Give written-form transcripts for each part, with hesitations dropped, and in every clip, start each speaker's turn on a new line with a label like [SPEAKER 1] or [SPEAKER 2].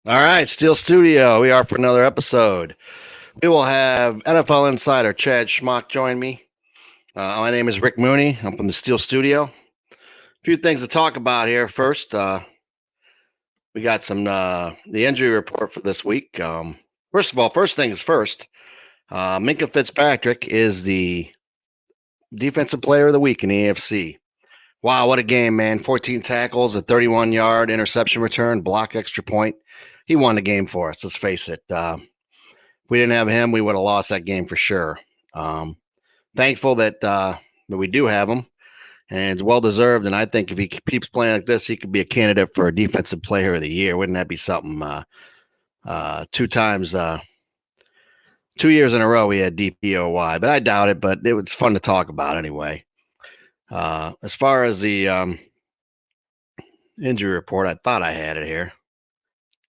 [SPEAKER 1] All right, Steel Studio. We are for another episode. We will have NFL insider Chad Schmock join me. My name is Rick Mooney. I'm from the Steel Studio. A few things to talk about here. First, we got some the injury report for this week. First of all, first things first. Minkah Fitzpatrick is the defensive player of the week in the AFC. Wow, what a game, man. 14 tackles, a 31-yard interception return, block extra point. He won the game for us, let's face it. If we didn't have him, we would have lost that game for sure. Thankful that we do have him, and it's well-deserved, and I think if he keeps playing like this, he could be a candidate for a Defensive Player of the Year. Wouldn't that be something? 2 years in a row, we had DPOY, but I doubt it, but it was fun to talk about anyway. As far as the injury report, I thought I had it here.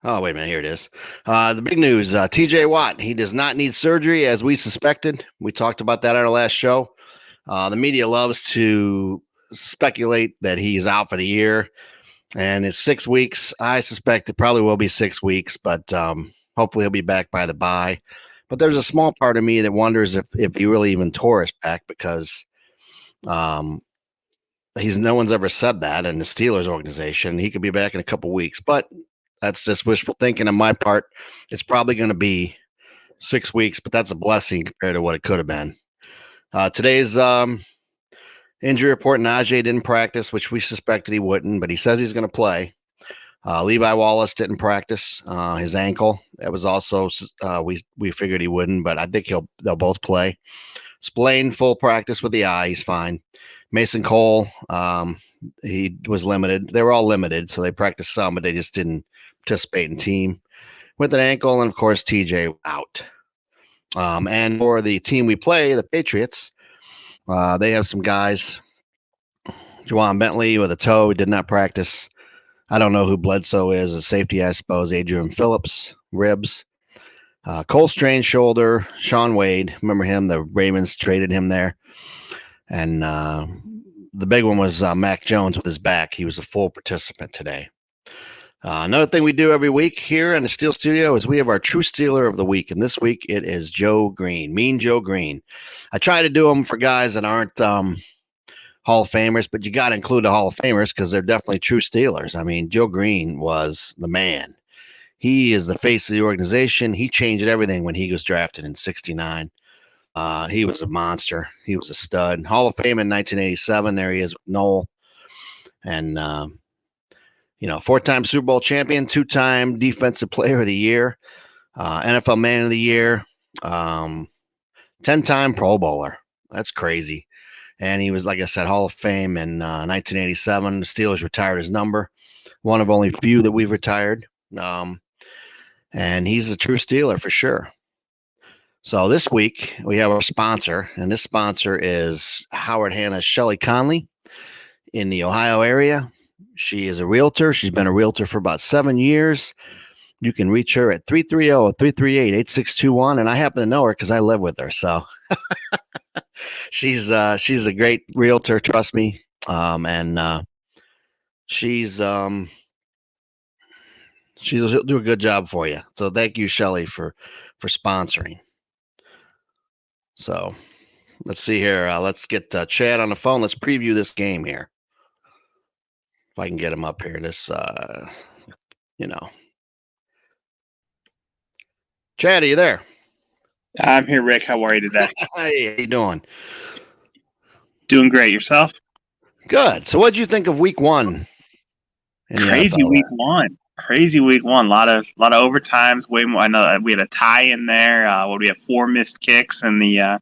[SPEAKER 1] Oh, wait a minute. Here it is. The big news, TJ Watt, he does not need surgery as we suspected. We talked about that on our last show. The media loves to speculate that he's out for the year, and it's 6 weeks. I suspect it probably will be 6 weeks, but hopefully he'll be back by the bye. But there's a small part of me that wonders if he really even tore his back, because no one's ever said that in the Steelers organization. He could be back in a couple weeks, but that's just wishful thinking on my part. It's probably going to be 6 weeks, but that's a blessing compared to what it could have been. Today's injury report, Najee didn't practice, which we suspected he wouldn't, but he says he's going to play. Levi Wallace didn't practice his ankle. That was also we figured he wouldn't, but I think they'll both play. Spillane full practice with the eye, he's fine. Mason Cole, he was limited. They were all limited, so they practiced some, but they just didn't participate in team with an ankle. And of course, TJ out. And for the team we play, the Patriots, they have some guys. Juwan Bentley with a toe, did not practice. I don't know who Bledsoe is, a safety, I suppose. Adrian Phillips, ribs. Cole Strange, shoulder. Sean Wade, remember him? The Ravens traded him there. And the big one was Mac Jones with his back. He was a full participant today. Another thing we do every week here in the Steel Studio is we have our True Steeler of the Week. And this week it is Joe Green, Mean Joe Green. I try to do them for guys that aren't Hall of Famers, but you got to include the Hall of Famers because they're definitely true Steelers. I mean, Joe Green was the man. He is the face of the organization. He changed everything when he was drafted in '69. He was a monster. He was a stud. Hall of Fame in 1987. There he is with Noel. And, 4-time Super Bowl champion, 2-time Defensive Player of the Year, NFL Man of the Year, 10-time Pro Bowler. That's crazy. And he was, like I said, Hall of Fame in 1987. The Steelers retired his number. One of only few that we've retired. And he's a true Steeler for sure. So this week we have our sponsor, and this sponsor is Howard Hanna's Shelly Conley in the Ohio area. She is a realtor. She's been a realtor for about 7 years. You can reach her at 330-338-8621. And I happen to know her because I live with her. So she's a great realtor, trust me. She'll do a good job for you. So thank you, Shelly, for sponsoring. So let's see here. Let's get Chad on the phone. Let's preview this game here. If I can get him up here. Chad, are you there?
[SPEAKER 2] I'm here, Rick. How are you today?
[SPEAKER 1] Hey, how you doing?
[SPEAKER 2] Doing great. Yourself?
[SPEAKER 1] Good. So what'd you think of week one?
[SPEAKER 2] Crazy week one. crazy week one. A lot of overtimes. Way more. I know we had a tie in there. We have 4 missed kicks in the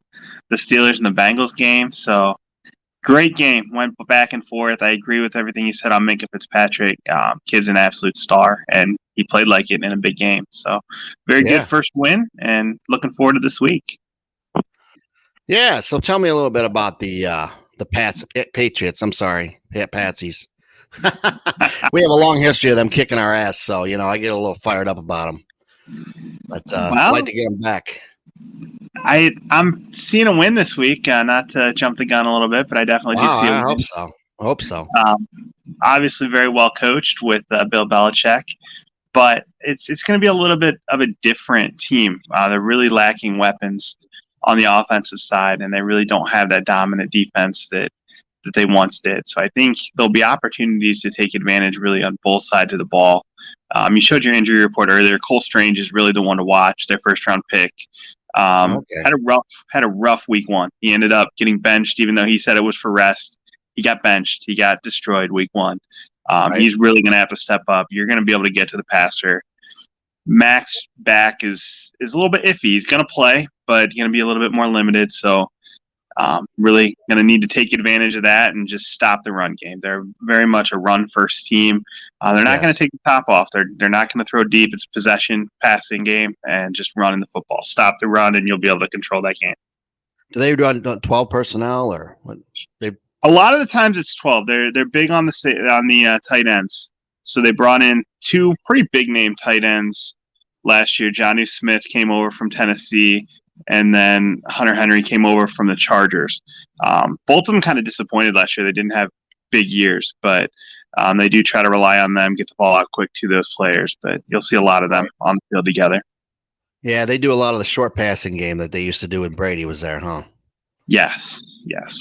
[SPEAKER 2] Steelers and the Bengals game. So great game. Went back and forth. I agree with everything you said on Minka Fitzpatrick. Kid's an absolute star, and he played like it in a big game. So very good first win, and looking forward to this week.
[SPEAKER 1] Yeah. So tell me a little bit about the Patriots. I'm sorry, Patsies. We have a long history of them kicking our ass, so I get a little fired up about them. But I'd like to get them back.
[SPEAKER 2] I'm seeing a win this week. Not to jump the gun a little bit, but I definitely do see a win.
[SPEAKER 1] I hope so.
[SPEAKER 2] Obviously, very well coached with Bill Belichick, but it's going to be a little bit of a different team. They're really lacking weapons on the offensive side, and they really don't have that dominant defense that they once did. So I think there'll be opportunities to take advantage really on both sides of the ball. You showed your injury report earlier. Cole Strange is really the one to watch, their first round pick. Had a rough week one. He ended up getting benched, even though he said it was for rest. He got benched. He got destroyed week one. He's really going to have to step up. You're going to be able to get to the passer. Max back is a little bit iffy. He's going to play, but going to be a little bit more limited. So really going to need to take advantage of that and just stop the run game. They're very much a run-first team. They're not going to take the top off. They're not going to throw deep. It's a possession, passing game, and just running the football. Stop the run, and you'll be able to control that game.
[SPEAKER 1] Do they run 12 personnel or what?
[SPEAKER 2] A lot of the times it's 12. They're big on the tight ends. So they brought in 2 pretty big-name tight ends last year. Jonnu Smith came over from Tennessee, and then Hunter Henry came over from the Chargers. Both of them kind of disappointed last year. They didn't have big years, but they do try to rely on them, get the ball out quick to those players. But you'll see a lot of them on the field together.
[SPEAKER 1] Yeah, they do a lot of the short passing game that they used to do when Brady was there, huh?
[SPEAKER 2] Yes.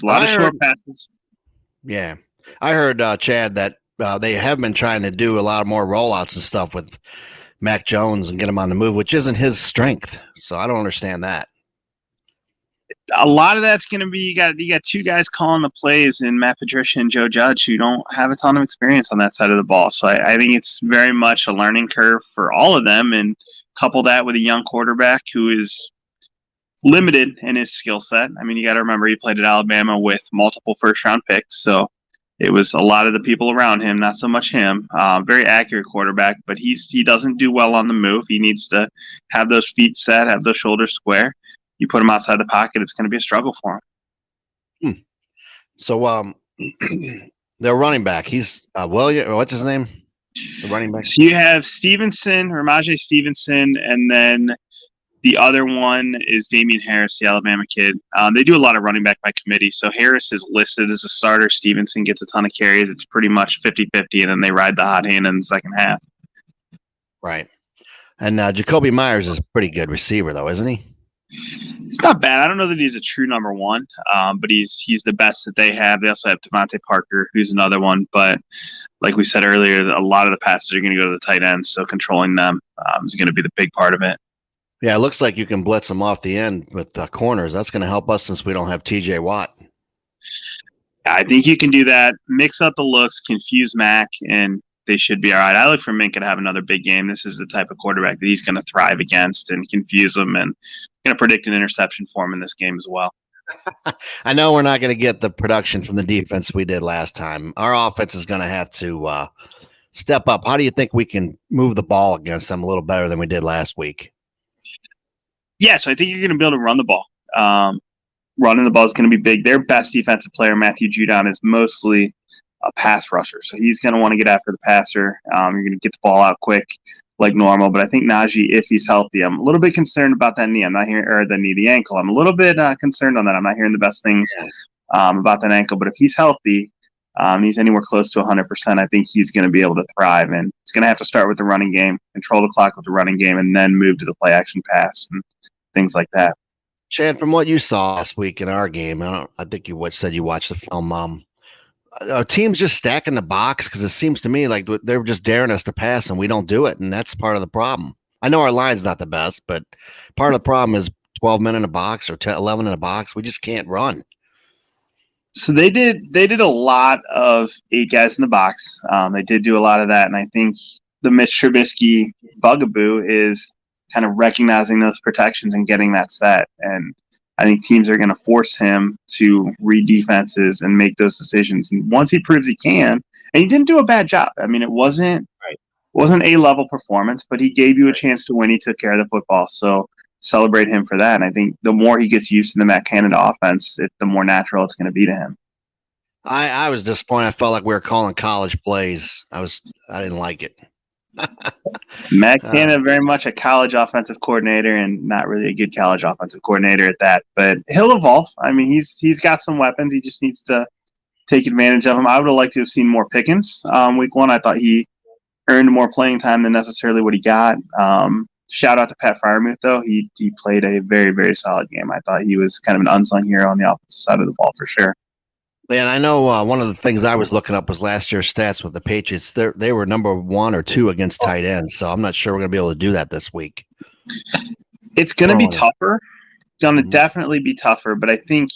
[SPEAKER 2] A lot of short passes.
[SPEAKER 1] Yeah. I heard, Chad, that they have been trying to do a lot more rollouts and stuff with Mac Jones and get him on the move, which isn't his strength. So I don't understand that.
[SPEAKER 2] A lot of that's going to be you got 2 guys calling the plays in Matt Patricia and Joe Judge who don't have a ton of experience on that side of the ball. So I think it's very much a learning curve for all of them, and couple that with a young quarterback who is limited in his skill set. I mean, you got to remember he played at Alabama with multiple first-round picks, so it was a lot of the people around him, not so much him. Very accurate quarterback, but he doesn't do well on the move. He needs to have those feet set, have those shoulders square. You put him outside the pocket, it's going to be a struggle for him.
[SPEAKER 1] So their running back, he's William. What's his name? The running back.
[SPEAKER 2] So you have Ramajay Stevenson, and then the other one is Damian Harris, the Alabama kid. They do a lot of running back by committee. So Harris is listed as a starter. Stevenson gets a ton of carries. It's pretty much 50-50, and then they ride the hot hand in the second half.
[SPEAKER 1] Right. And Jacoby Myers is a pretty good receiver, though, isn't he?
[SPEAKER 2] It's not bad. I don't know that he's a true number one, but he's the best that they have. They also have Devontae Parker, who's another one. But like we said earlier, a lot of the passes are going to go to the tight ends, so controlling them is going to be the big part of it.
[SPEAKER 1] Yeah, it looks like you can blitz them off the end with corners. That's going to help us since we don't have TJ Watt.
[SPEAKER 2] I think you can do that. Mix up the looks, confuse Mac, and they should be all right. I look for Minka to have another big game. This is the type of quarterback that he's going to thrive against and confuse them, and going to predict an interception for him in this game as well.
[SPEAKER 1] I know we're not going to get the production from the defense we did last time. Our offense is going to have to step up. How do you think we can move the ball against them a little better than we did last week?
[SPEAKER 2] Yeah, so I think you're going to be able to run the ball. Running the ball is going to be big. Their best defensive player, Matthew Judon, is mostly a pass rusher. So he's going to want to get after the passer. You're going to get the ball out quick like normal. But I think Najee, if he's healthy, I'm a little bit concerned about that knee. I'm not hearing, or the ankle. I'm a little bit concerned on that. I'm not hearing the best things about that ankle. But if he's healthy, he's anywhere close to 100%, I think he's going to be able to thrive. And it's going to have to start with the running game, control the clock with the running game, and then move to the play action pass and things like that.
[SPEAKER 1] Chad, from what you saw last week in our game, I think you said you watched the film. Our team's just stacking the box because it seems to me like they're just daring us to pass and we don't do it, and that's part of the problem. I know our line's not the best, but part of the problem is 12 men in a box or 11 in a box. We just can't run.
[SPEAKER 2] So they did a lot of 8 guys in the box. They did do a lot of that, and I think the Mitch Trubisky bugaboo is kind of recognizing those protections and getting that set. And I think teams are going to force him to read defenses and make those decisions. And once he proves he can, and he didn't do a bad job. I mean, it wasn't A-level performance, but he gave you a chance to win. He took care of the football. So celebrate him for that. And I think the more he gets used to the Matt Canada offense, the more natural it's going to be to him.
[SPEAKER 1] I was disappointed. I felt like we were calling college plays. I didn't like it.
[SPEAKER 2] Matt Canada, very much a college offensive coordinator and not really a good college offensive coordinator at that. But he'll evolve. I mean, he's got some weapons. He just needs to take advantage of them. I would have liked to have seen more Pickens week one. I thought he earned more playing time than necessarily what he got. Shout out to Pat Freiermuth, though. He played a very, very solid game. I thought he was kind of an unsung hero on the offensive side of the ball for sure.
[SPEAKER 1] And I know one of the things I was looking up was last year's stats with the Patriots. They were number 1 or 2 against tight ends, so I'm not sure we're going to be able to do that this week.
[SPEAKER 2] It's going to be tougher. It's going to definitely be tougher, but I think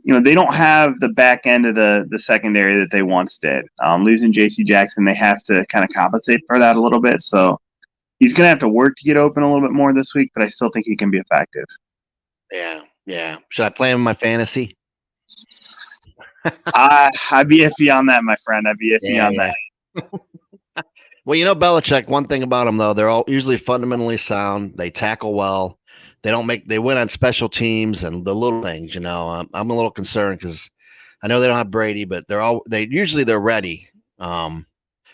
[SPEAKER 2] they don't have the back end of the secondary that they once did. Losing J.C. Jackson, they have to kind of compensate for that a little bit. So he's going to have to work to get open a little bit more this week, but I still think he can be effective.
[SPEAKER 1] Yeah. Should I play him in my fantasy?
[SPEAKER 2] I'd be iffy on that, my friend. I'd be iffy on that.
[SPEAKER 1] Well, Belichick, one thing about them, though, they're all usually fundamentally sound. They tackle well. They win on special teams and the little things, I'm a little concerned because I know they don't have Brady, but they're ready. I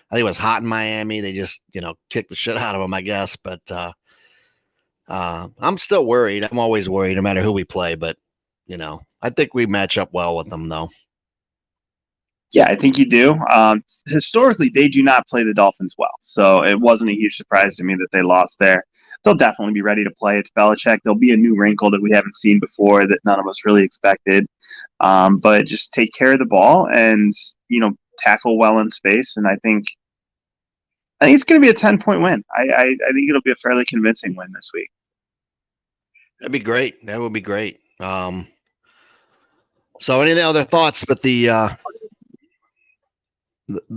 [SPEAKER 1] think it was hot in Miami. They just, kicked the shit out of them, I guess. But I'm still worried. I'm always worried no matter who we play. But, I think we match up well with them, though.
[SPEAKER 2] Yeah, I think you do. Historically, they do not play the Dolphins well. So it wasn't a huge surprise to me that they lost there. They'll definitely be ready to play. It's Belichick. There'll be a new wrinkle that we haven't seen before that none of us really expected. But just take care of the ball and, tackle well in space. And I think it's going to be a 10-point win. I think it'll be a fairly convincing win this week.
[SPEAKER 1] That'd be great. That would be great. So any other thoughts but the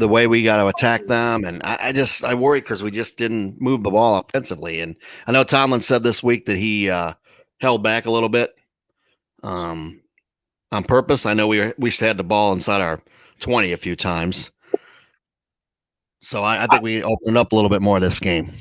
[SPEAKER 1] way we got to attack them? And I worry because we just didn't move the ball offensively. And I know Tomlin said this week that he held back a little bit on purpose. I know we had the ball inside our 20 a few times. So I think we opened up a little bit more this game.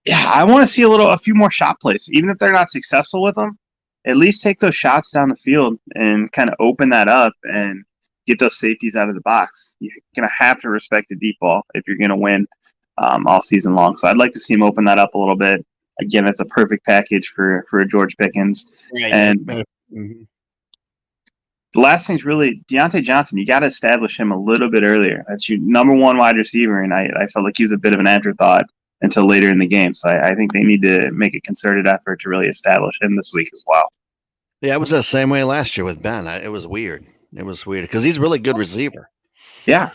[SPEAKER 2] Yeah, I want to see a few more shot plays. Even if they're not successful with them, at least take those shots down the field and kind of open that up and get those safeties out of the box. You're going to have to respect the deep ball if you're going to win all season long. So I'd like to see him open that up a little bit. Again, it's a perfect package for a George Pickens.
[SPEAKER 1] Right.
[SPEAKER 2] And the last thing's really Deontay Johnson. You got to establish him a little bit earlier. That's your number 1 wide receiver, and I felt like he was a bit of an afterthought until later in the game. So I think they need to make a concerted effort to really establish him this week as well.
[SPEAKER 1] Yeah, it was the same way last year with Ben. It was weird. It was weird because he's a really good receiver.
[SPEAKER 2] Yeah.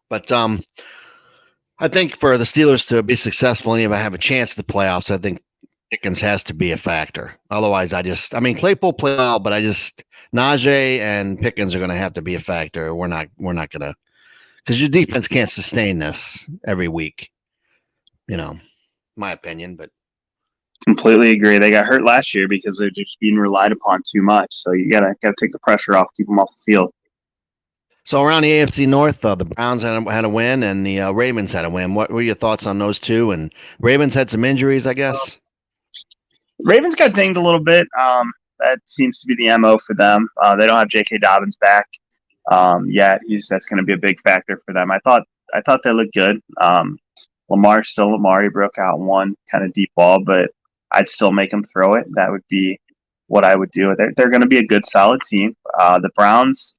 [SPEAKER 1] But I think for the Steelers to be successful and even have a chance at the playoffs, I think Pickens has to be a factor. Otherwise, Claypool play well, but Najee and Pickens are going to have to be a factor. We're not going to, because your defense can't sustain this every week. My opinion, but
[SPEAKER 2] completely agree. They got hurt last year because they're just being relied upon too much. So you gotta take the pressure off, keep them off the field.
[SPEAKER 1] So around the AFC North, the Browns had a win and the Ravens had a win. What were your thoughts on those two? And Ravens had some injuries, I guess.
[SPEAKER 2] Ravens got dinged a little bit. That seems to be the MO for them. They don't have J.K. Dobbins back yet. That's going to be a big factor for them. I thought they looked good. Lamar's still Lamar. He broke out one kind of deep ball, but I'd still make him throw it. That would be what I would do. They're going to be a good, solid team. The Browns,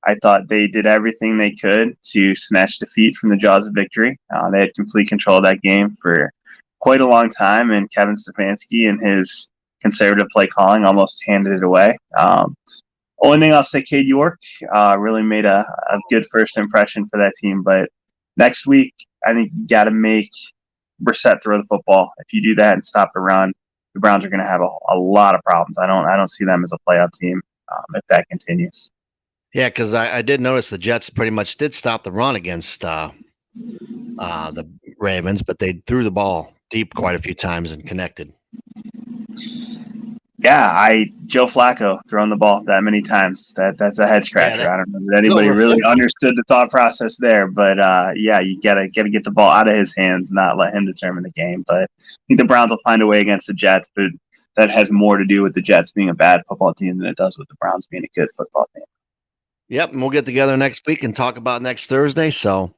[SPEAKER 2] I thought they did everything they could to snatch defeat from the jaws of victory. They had complete control of that game for quite a long time, and Kevin Stefanski and his conservative play calling almost handed it away. Only thing I'll say, Cade York really made a good first impression for that team, but next week, I think you got to make Brissett throw the football. If you do that and stop the run, the Browns are going to have a lot of problems. I don't see them as a playoff team if that continues.
[SPEAKER 1] Yeah, because I did notice the Jets pretty much did stop the run against the Ravens, but they threw the ball deep quite a few times and connected.
[SPEAKER 2] Yeah, Joe Flacco throwing the ball that many times. That's a head scratcher. I don't know that anybody really understood the thought process there, but yeah, you gotta get the ball out of his hands, not let him determine the game. But I think the Browns will find a way against the Jets, but that has more to do with the Jets being a bad football team than it does with the Browns being a good football team.
[SPEAKER 1] Yep, and we'll get together next week and talk about next Thursday. So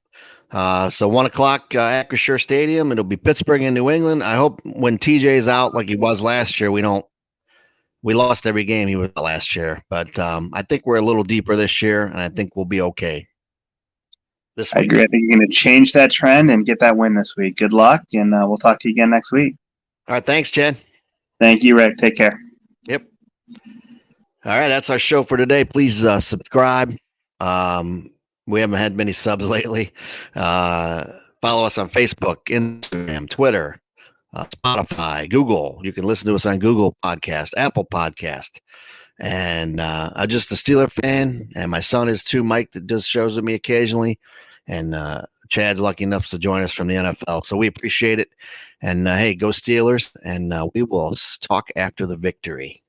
[SPEAKER 1] 1:00 at Acrisure Stadium. It'll be Pittsburgh and New England. I hope when TJ's out like he was last year, we lost every game he was last year, but I think we're a little deeper this year, and I think we'll be okay.
[SPEAKER 2] I agree. I think you're going to change that trend and get that win this week. Good luck, and we'll talk to you again next week.
[SPEAKER 1] All right, thanks, Chad.
[SPEAKER 2] Thank you, Rick. Take care.
[SPEAKER 1] Yep. All right, that's our show for today. Please subscribe. We haven't had many subs lately. Follow us on Facebook, Instagram, Twitter, Spotify, Google. You can listen to us on Google Podcast, Apple Podcast. And I'm just a Steeler fan, and my son is too, Mike, that does shows with me occasionally. And Chad's lucky enough to join us from the NFL. So we appreciate it. And hey, go Steelers, and we will talk after the victory.